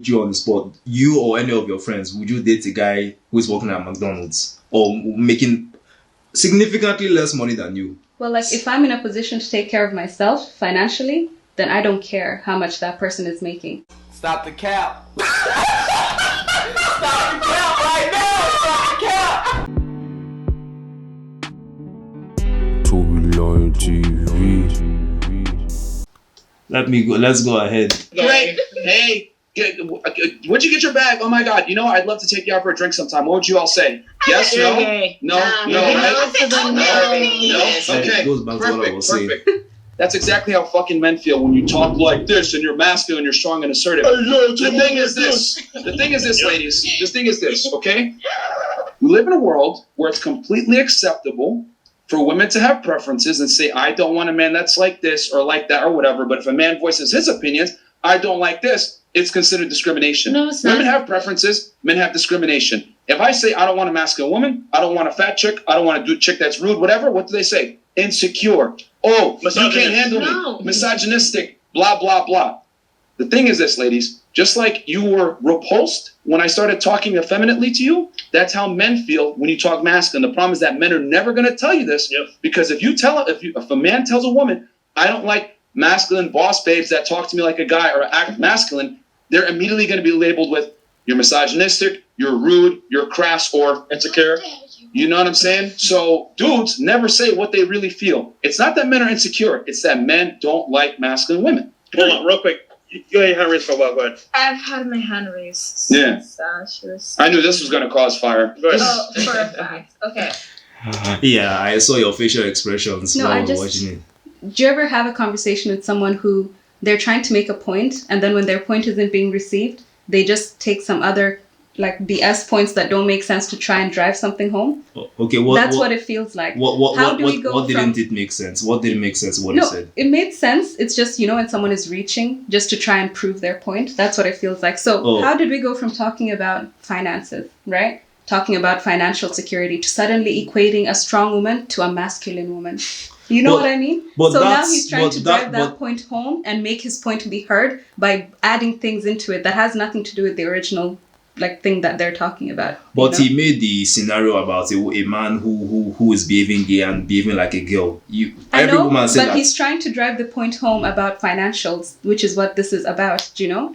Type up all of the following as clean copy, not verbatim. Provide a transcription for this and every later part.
You on the spot, you or any of your friends, would you date a guy who is working at McDonald's or making significantly less money than you? Well, like if I'm in a position to take care of myself financially, then I don't care how much that person is making. Stop the cap. Stop the cap right now. Stop the cap. Tubular TV. Let's go ahead. Great. Hey, where'd you get your bag? Oh my God. You know, I'd love to take you out for a drink sometime. What would you all say? Yes, no? No, Okay, perfect. That's exactly how fucking men feel when you talk like this and you're masculine, you're strong and assertive. The thing is this, ladies. The thing is this, okay? We live in a world where it's completely acceptable for women to have preferences and say, I don't want a man that's like this or like that or whatever. But if a man voices his opinions, I don't like this, it's considered discrimination. No, it's not. Women have preferences, men have discrimination. If I say I don't want a masculine woman, I don't want a fat chick, I don't want a chick that's rude, whatever, what do they say? Insecure. Oh, you can't handle me. Misogynistic, blah, blah, blah. The thing is this, ladies, just like you were repulsed when I started talking effeminately to you, that's how men feel when you talk masculine. The problem is that men are never going to tell you this, because if a man tells a woman, I don't like masculine boss babes that talk to me like a guy or act masculine, they're immediately going to be labeled with, you're misogynistic, you're rude, you're crass, or insecure. You know what I'm saying? So dudes never say what they really feel. It's not that men are insecure. It's that men don't like masculine women. Hold on, real quick. You had your hand raised for a while. Go ahead. I've had my hand raised since she was... I knew this was going to cause fire. Go ahead. Oh, for a fact. Okay. Yeah, I saw your facial expressions while watching it. Do you ever have a conversation with someone who they're trying to make a point, and then when their point isn't being received, they just take some other like BS points that don't make sense to try and drive something home? Okay, that's what it feels like. What didn't it make sense? What didn't make sense? What you said? It made sense. It's just, when someone is reaching just to try and prove their point, that's what it feels like. So how did we go from talking about finances, right? Talking about financial security to suddenly equating a strong woman to a masculine woman? You know what I mean? So now he's trying to drive that point home and make his point be heard by adding things into it that has nothing to do with the original thing that they're talking about. But he made the scenario about a man who is behaving gay and behaving like a girl. Every woman said that. He's trying to drive the point home about financials, which is what this is about,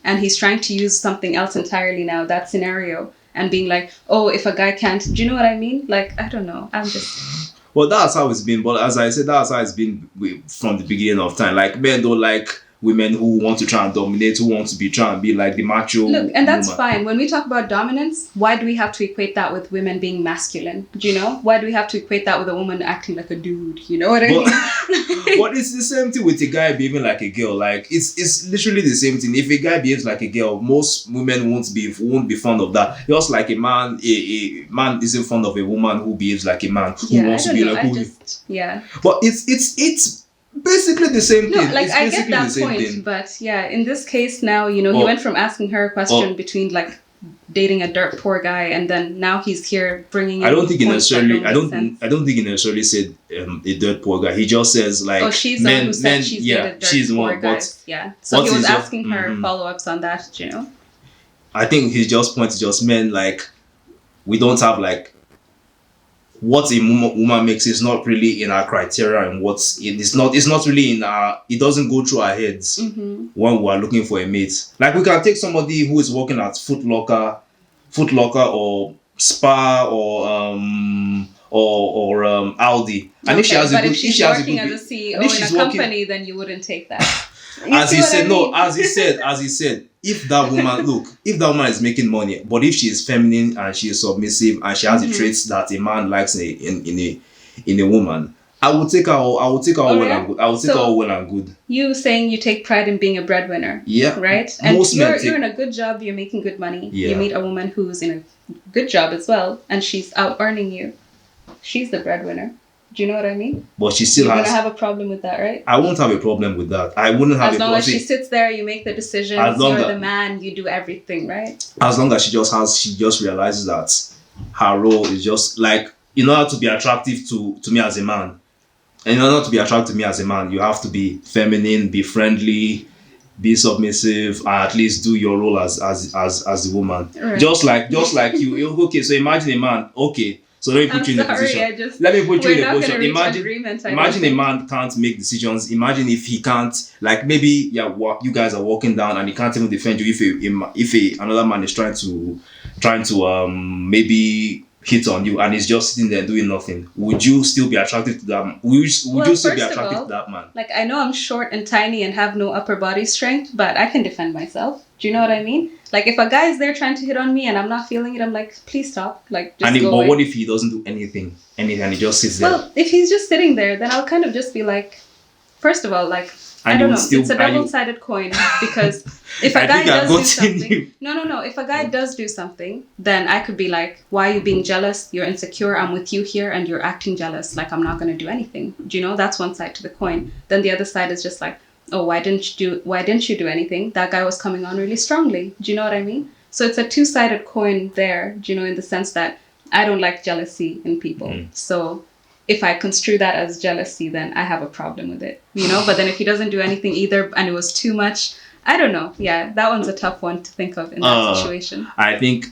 And he's trying to use something else entirely now, that scenario, and being like, oh, if a guy can't, do you know what I mean? I don't know. I'm just... Well, that's how it's been. But as I said, that's how it's been from the beginning of time. Men don't like women who want to try and dominate, who want to try and be like the macho. Look, and that's fine. When we talk about dominance, why do we have to equate that with women being masculine? Do you know? Why do we have to equate that with a woman acting like a dude? You know what I mean? But it's the same thing with a guy behaving like a girl. It's literally the same thing. If a guy behaves like a girl, most women won't be fond of that. Just like a man isn't fond of a woman who behaves like a man who wants to be like who. But it's basically the same thing. No, I get that point, but in this case now, he went from asking her a question between dating a dirt poor guy, and then now he's here bringing. I don't think he necessarily. I don't think he necessarily said a dirt poor guy. He just says she's the one who said she's dated dirt poor guys. So he was asking her follow-ups on that. I think his point is just men we don't have what a woman makes is not really in our criteria, and it's not really in our, it doesn't go through our heads when we are looking for a mate. We can take somebody who is working at Foot Locker or Spa or Aldi, and if she has if she's working as a CEO in a company, then you wouldn't take that. As he said, if that woman is making money, but if she is feminine and she is submissive and she has the traits that a man likes in a woman, I will take her well and good. I will take her well and good. You saying you take pride in being a breadwinner. Yeah. Right? And you're in a good job, you're making good money. Yeah. You meet a woman who's in a good job as well, and she's out earning you. She's the breadwinner. Do you know what I mean? But she still You're gonna have a problem with that, right? I won't have a problem with that. I wouldn't have a problem. As long as she sits there, you make the decisions, you're the man, you do everything, right? As long as she just realizes that her role is just in order to be attractive to me as a man. And in order to be attractive to me as a man, you have to be feminine, be friendly, be submissive and at least do your role as the woman. Right. Just like you okay, so imagine a man, okay. So let me put you in a position. Let me put you in a position. Imagine a man can't make decisions. Imagine if he can't, like maybe you guys are walking down and he can't even defend you if another man is trying to maybe hit on you and he's just sitting there doing nothing. Would you still be attracted to that? Would you still be attracted to that man? Like, I know I'm short and tiny and have no upper body strength, but I can defend myself. Do you know what I mean? Like, if a guy is there trying to hit on me and I'm not feeling it, I'm like, please stop. Like, just go away. But what if he doesn't do anything and he just sits there? Well, if he's just sitting there, then I'll kind of just be like, first of all, like, I don't know. It's a double-sided coin because if a guy does do something, no. If a guy does do something, then I could be like, "Why are you being jealous? You're insecure. I'm with you here, and you're acting jealous. Like I'm not going to do anything." Do you know? That's one side to the coin. Then the other side is just like, "Oh, why didn't you do anything? That guy was coming on really strongly." Do you know what I mean? So it's a two-sided coin there. Do you know, in the sense that I don't like jealousy in people. So if I construe that as jealousy, then I have a problem with it, you know? But then if he doesn't do anything either and it was too much, I don't know. Yeah, that one's a tough one to think of in that situation. I think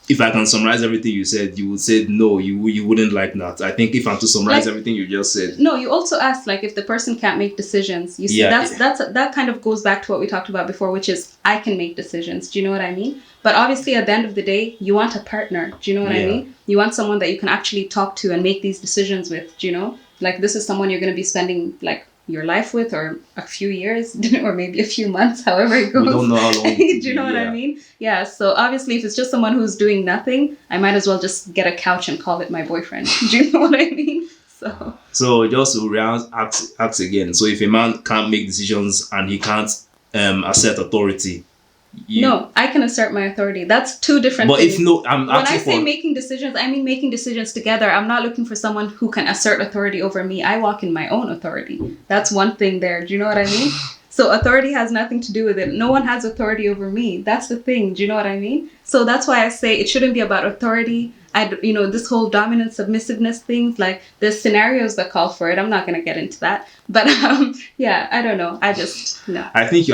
if I can summarize everything you said, you would say no, you wouldn't like that. I think if I'm to summarize everything you just said. No, you also asked like if the person can't make decisions. You see, that kind of goes back to what we talked about before, which is I can make decisions. Do you know what I mean? But obviously at the end of the day, you want a partner. Do you know what I mean? You want someone that you can actually talk to and make these decisions with, do you know? Like this is someone you're going to be spending like your life with, or a few years, or maybe a few months, however it goes. We don't know how long. Do you know what I mean? Yeah. So obviously, if it's just someone who's doing nothing, I might as well just get a couch and call it my boyfriend. Do you know what I mean? So just to ask again. So if a man can't make decisions and he can't assert authority. No, I can assert my authority. That's two different things. But when I say making decisions, I mean making decisions together. I'm not looking for someone who can assert authority over me. I walk in my own authority. That's one thing there. Do you know what I mean? So authority has nothing to do with it. No one has authority over me. That's the thing. Do you know what I mean? So that's why I say it shouldn't be about authority. This whole dominant submissiveness thing, like there's scenarios that call for it. I'm not going to get into that. But I don't know. No. I think you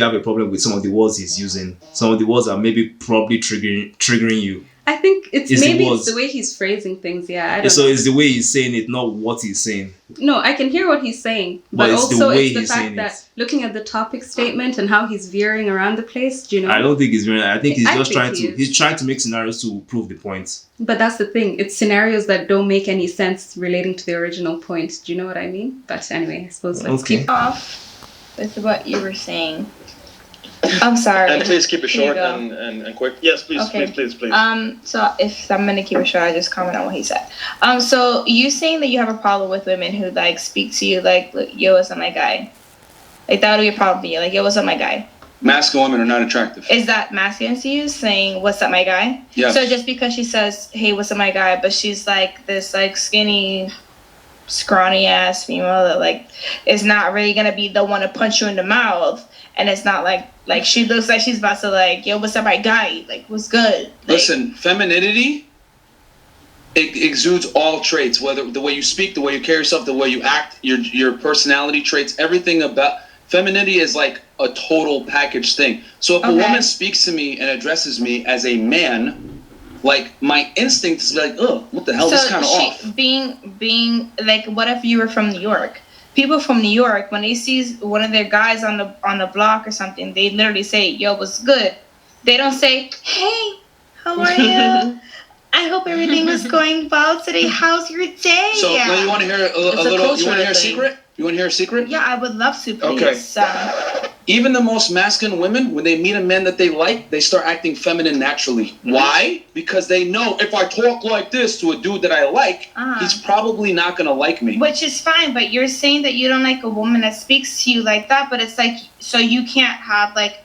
have a problem with some of the words he's using. Some of the words are maybe probably triggering you. I think it's the way he's phrasing things. Yeah, I don't know. It's the way he's saying it, not what he's saying. No, I can hear what he's saying, but also it's the fact that looking at the topic statement and how he's veering around the place. Do you know? I don't think he's veering. I think he's trying to make scenarios to prove the point. But that's the thing. It's scenarios that don't make any sense relating to the original point. Do you know what I mean? But anyway, I suppose let's keep off with what you were saying. I'm sorry. And please keep it short and quick. Yes, please, okay. please. So if I'm gonna keep it short, I just comment on what he said. So you saying that you have a problem with women who like speak to you like, yo, what's up, my guy? Like that would be a problem for you. Like, yo, what's up, my guy? Masculine women are not attractive. Is that masculine to you, saying what's up, my guy? Yeah. So just because she says, hey, what's up, my guy, but she's like this like skinny, scrawny ass female that like is not really gonna be the one to punch you in the mouth. And it's not like she looks like she's about to like, yo, what's up, my guy? Like, what's good? Like, listen, femininity, it exudes all traits, whether the way you speak, the way you carry yourself, the way you act, your personality traits, everything about femininity is like a total package thing. So if a woman speaks to me and addresses me as a man, like my instinct is like, oh, what the hell? This is kind of off. Being like, what if you were from New York? People from New York, when they see one of their guys on the block or something, they literally say, yo, what's good? They don't say, hey, how are you? I hope everything was going well today. How's your day? So now you want to hear a little, you want to hear a secret? You want to hear a secret? Yeah, I would love to, please. Okay. Even the most masculine women, when they meet a man that they like, they start acting feminine naturally. Mm-hmm. Why? Because they know if I talk like this to a dude that I like, he's probably not going to like me. Which is fine, but you're saying that you don't like a woman that speaks to you like that, but it's like, so you can't have like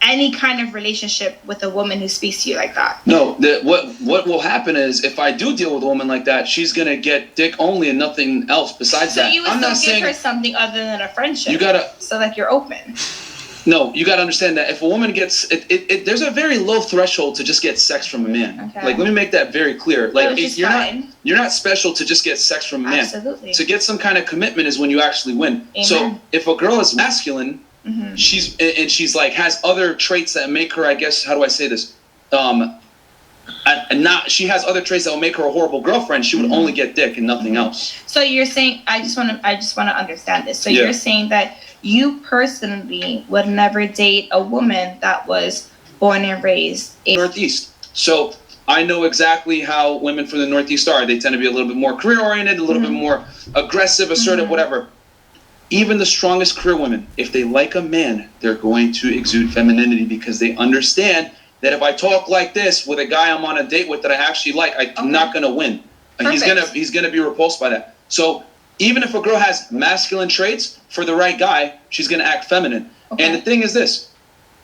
any kind of relationship with a woman who speaks to you like that. No, what will happen is if I do deal with a woman like that, she's gonna get dick only and nothing else besides that. So you would still give her something other than a friendship. You gotta. So like you're open. No, you gotta understand that if a woman gets there's a very low threshold to just get sex from a man. Okay. Like let me make that very clear. Like you're not special to just get sex from a man. Absolutely. To get some kind of commitment is when you actually win. Amen. So if a girl is masculine. she's like has other traits that make her, I guess, how do I say this? And not she has other traits that will make her a horrible girlfriend. She would only get dick and nothing else. So you're saying I just want to understand this. So you're saying that you personally would never date a woman that was born and raised in Northeast. So I know exactly how women from the Northeast are. They tend to be a little bit more career oriented, a little bit more aggressive, assertive, whatever. Even the strongest career women, if they like a man, they're going to exude femininity because they understand that if I talk like this with a guy I'm on a date with that I actually like, I'm not going to win. He's gonna be repulsed by that. So even if a girl has masculine traits, for the right guy, she's gonna act feminine. And the thing is this: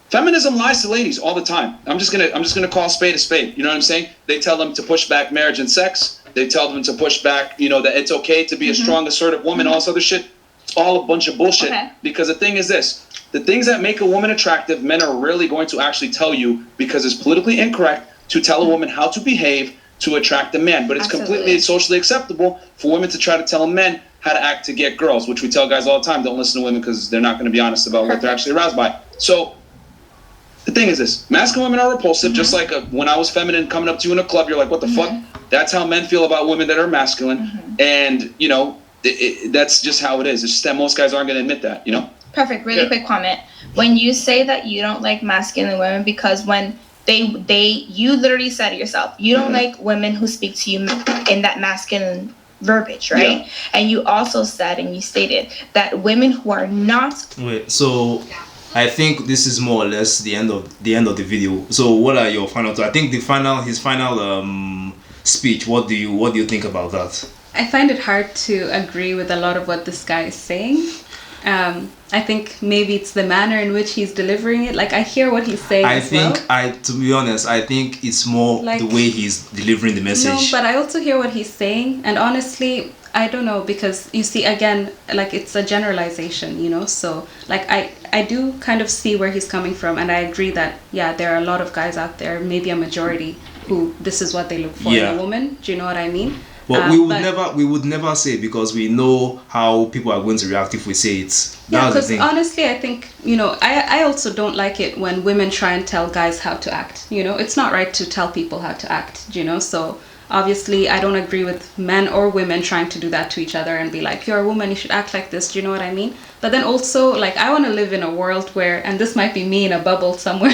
feminism lies to ladies all the time. I'm just gonna call a spade a spade. You know what I'm saying? They tell them to push back marriage and sex. They tell them to push back, that it's okay to be a strong, assertive woman. All this other shit. It's all a bunch of bullshit. Because the thing is this: the things that make a woman attractive, men are rarely going to actually tell you because it's politically incorrect to tell a woman how to behave to attract a man. But it's completely socially acceptable for women to try to tell men how to act to get girls, which we tell guys all the time, don't listen to women because they're not going to be honest about what they're actually aroused by. So the thing is this: masculine women are repulsive, just like when I was feminine coming up to you in a club, you're like, what the fuck? That's how men feel about women that are masculine. And, that's just how it is. It's just that most guys aren't going to admit that, Perfect. Really quick comment. When you say that you don't like masculine women because when you literally said it yourself, you don't like women who speak to you in that masculine verbiage, right? Yeah. And you also said and you stated that women who are not. Wait, so I think this is more or less the end of the video. So what are your final thoughts? I think his final speech. What do you think about that? I find it hard to agree with a lot of what this guy is saying. I think maybe it's the manner in which he's delivering it. Like, I hear what he's saying. To be honest, I think it's more the way he's delivering the message. No, but I also hear what he's saying. And honestly, I don't know, because you see, again, like, it's a generalization, So, like, I do kind of see where he's coming from. And I agree that, there are a lot of guys out there, maybe a majority, who this is what they look for in a woman. Do you know what I mean? But we would never say, because we know how people are going to react if we say it. That's the thing. Honestly, I think, I also don't like it when women try and tell guys how to act. It's not right to tell people how to act, So obviously, I don't agree with men or women trying to do that to each other and be like, you're a woman, you should act like this. Do you know what I mean? But then also, like, I want to live in a world where, and this might be me in a bubble somewhere,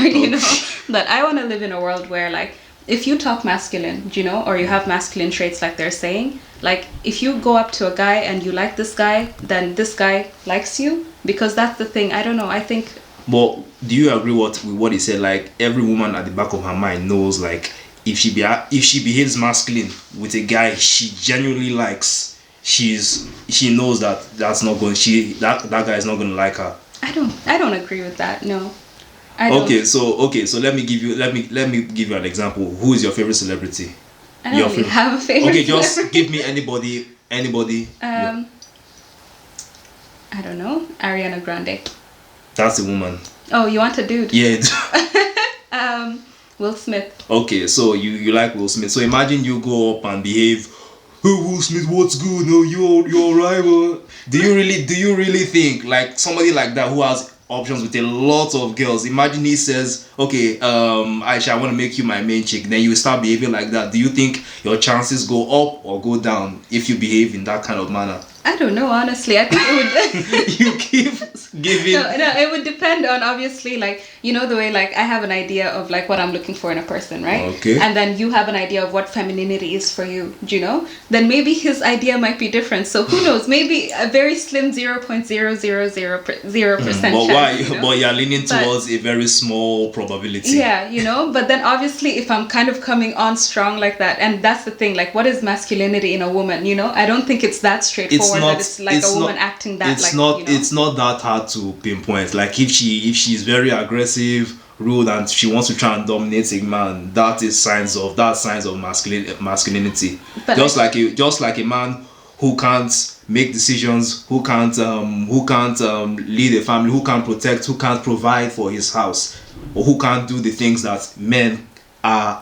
but I want to live in a world where, like, if you talk masculine, or you have masculine traits like they're saying, like, if you go up to a guy and you like this guy, then this guy likes you, because that's the thing. I don't know. I think. But do you agree with what he said? Like, every woman at the back of her mind knows, like, if she behaves masculine with a guy she genuinely likes, she knows that that guy is not going to like her. I don't agree with that. No. Okay, so let me give you an example. Who is your favorite celebrity? I don't really have a favorite. Okay, just give me anybody. I don't know. Ariana Grande. That's a woman. Oh, you want a dude? Yeah. Will Smith. Okay, so you like Will Smith. So imagine you go up and behave. Hey, Will Smith, what's good? No, you're right. Do you really think, like, somebody like that who has options with a lot of girls, imagine he says, okay, Aicha, I want to make you my main chick, then you start behaving like that? Do you think your chances go up or go down if you behave in that kind of manner? I don't know, honestly. I think it would. You keep giving. No, it would depend on, obviously, like, the way, like, I have an idea of, like, what I'm looking for in a person, right? Okay. And then you have an idea of what femininity is for you, Then maybe his idea might be different. So who knows? Maybe a very slim 0.000% chance. But you're leaning towards a very small probability. Yeah, But then obviously, if I'm kind of coming on strong like that, and that's the thing, like, what is masculinity in a woman? I don't think it's that straightforward. It's like a woman acting that. It's not that hard to pinpoint. Like, if she's very aggressive, rude, and she wants to try and dominate a man, that is signs of masculinity. But just like a man who can't make decisions, who can't lead a family, who can't protect, who can't provide for his house, or who can't do the things that men are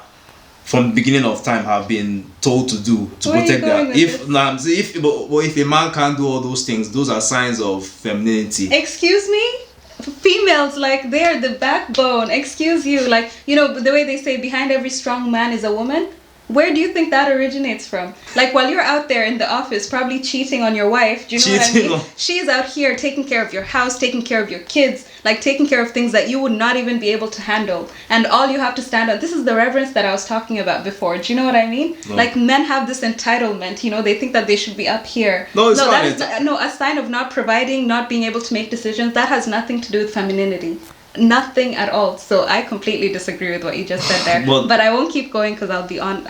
from the beginning of time have been told to do to protect that. If a man can't do all those things, those are signs of femininity. Excuse me? females, like, they're the backbone. Excuse you. Like, you know, the way they say behind every strong man is a woman. Where do you think that originates from? Like, while you're out there in the office probably cheating on your wife, do you know what I mean? She's out here taking care of your house, taking care of your kids, like taking care of things that you would not even be able to handle. And all you have to stand on, this is the reverence that I was talking about before. Do you know what I mean? No. Like, men have this entitlement, you know, they think that they should be up here. No, it's that is a sign of not providing, not being able to make decisions. That has nothing to do with femininity. Nothing at all. So I completely disagree with what you just said there. But I won't keep going because I'll be on.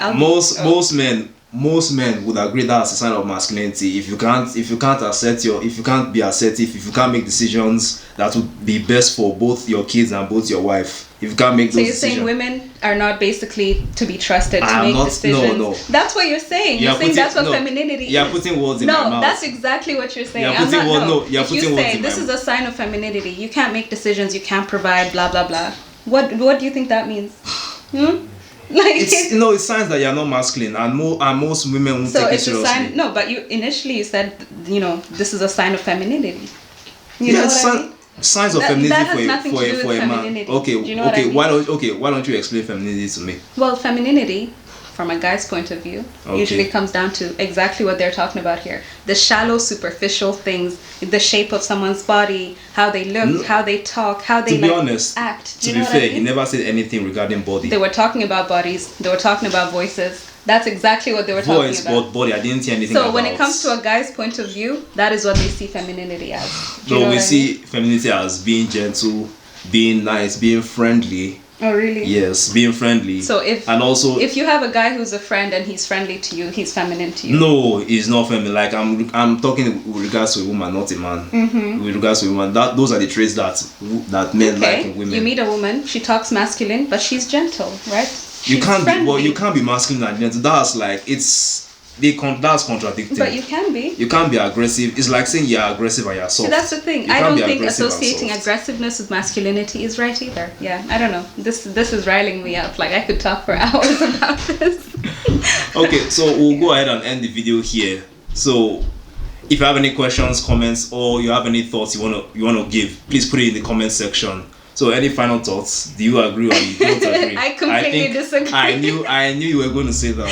Most men would agree that's a sign of masculinity. If you can't be assertive, if you can't make decisions that would be best for both your kids and both your wife. If you can't make those decisions. So you're saying women are not basically to be trusted to make decisions? No. That's what you're saying. You're saying that's what femininity is. You're putting words in my mouth. No, that's exactly what you're saying. You're putting words in my mouth. If you say this is a sign of femininity, you can't make decisions, you can't provide, blah blah blah. What do you think that means? Like, it's signs that you're not masculine, and most women won't take it seriously. So it's a sign. No, but you said, you know, this is a sign of femininity. You know what I mean? Signs of femininity that has nothing to do with femininity. Okay, do you know what I mean? Why don't you explain femininity to me? Well, femininity, from a guy's point of view, usually comes down to exactly what they're talking about here. The shallow, superficial things, the shape of someone's body, how they look, how they talk, how they act. To be fair, he never said anything regarding body. They were talking about bodies. They were talking about voices. That's exactly what they were talking about. Voice, body. I didn't hear anything about. So when it comes to a guy's point of view, that is what they see femininity as. So we see femininity as being gentle, being nice, being friendly. Oh really? Yes, being friendly. So if you have a guy who's a friend and he's friendly to you, he's feminine to you. No, he's not feminine. Like I'm talking with regards to a woman, not a man. Mm-hmm. With regards to a woman, those are the traits that men like in women. You meet a woman, she talks masculine, but she's gentle, right? You can't be masculine and gentle. That's like that's contradicting. But you can be. You can't be aggressive. It's like saying you're aggressive and you're soft. See, that's the thing. I don't think associating aggressiveness with masculinity is right either. Yeah, I don't know. This is riling me up. Like, I could talk for hours about this. Okay, so we'll go ahead and end the video here. So if you have any questions, comments, or you have any thoughts you wanna give, please put it in the comment section. So any final thoughts? Do you agree or you don't agree? I completely disagree. I knew you were going to say that.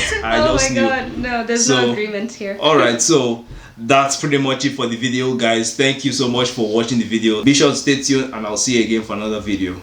God, no, there's no agreement here. Alright, so that's pretty much it for the video, guys. Thank you so much for watching the video. Be sure to stay tuned and I'll see you again for another video.